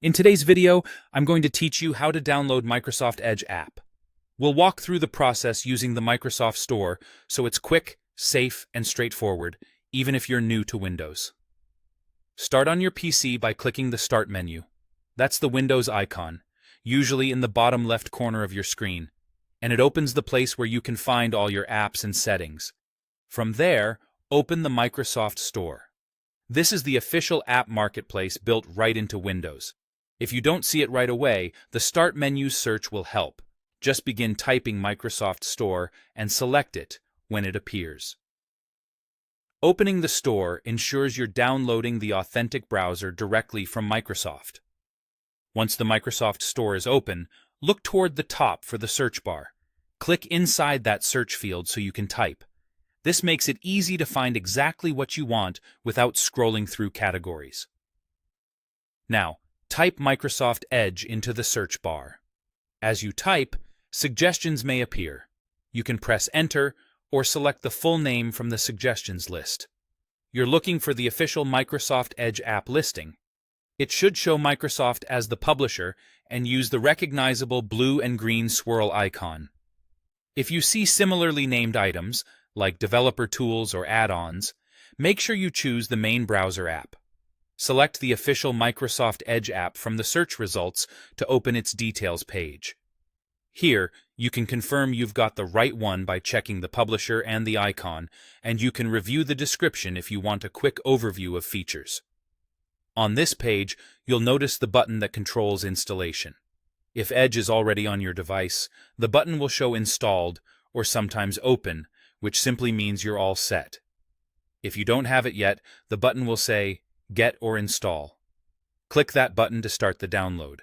In today's video, I'm going to teach you how to download Microsoft Edge app. We'll walk through the process using the Microsoft Store, so it's quick, safe, and straightforward, even if you're new to Windows. Start on your PC by clicking the Start menu. That's the Windows icon, usually in the bottom left corner of your screen, and it opens the place where you can find all your apps and settings. From there, open the Microsoft Store. This is the official app marketplace built right into Windows. If you don't see it right away, the Start menu search will help. Just begin typing Microsoft Store and select it when it appears. Opening the store ensures you're downloading the authentic browser directly from Microsoft. Once the Microsoft Store is open, look toward the top for the search bar. Click inside that search field so you can type. This makes it easy to find exactly what you want without scrolling through categories. Now, type Microsoft Edge into the search bar. As you type, suggestions may appear. You can press Enter or select the full name from the suggestions list. You're looking for the official Microsoft Edge app listing. It should show Microsoft as the publisher and use the recognizable blue and green swirl icon. If you see similarly named items, like developer tools or add-ons, make sure you choose the main browser app. Select the official Microsoft Edge app from the search results to open its details page. Here, you can confirm you've got the right one by checking the publisher and the icon, and you can review the description if you want a quick overview of features. On this page, you'll notice the button that controls installation. If Edge is already on your device, the button will show Installed or sometimes Open, which simply means you're all set. If you don't have it yet, the button will say Get or Install. Click that button to start the download.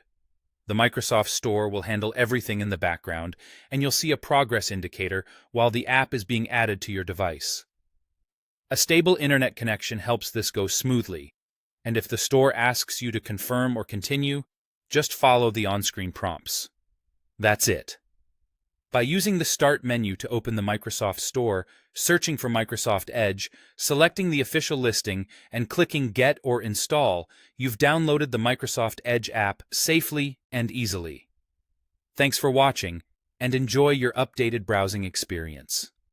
The Microsoft Store will handle everything in the background, and you'll see a progress indicator while the app is being added to your device. A stable internet connection helps this go smoothly, and if the store asks you to confirm or continue, just follow the on-screen prompts. That's it. By using the Start menu to open the Microsoft Store, searching for Microsoft Edge, selecting the official listing, and clicking Get or Install, you've downloaded the Microsoft Edge app safely and easily. Thanks for watching, and enjoy your updated browsing experience.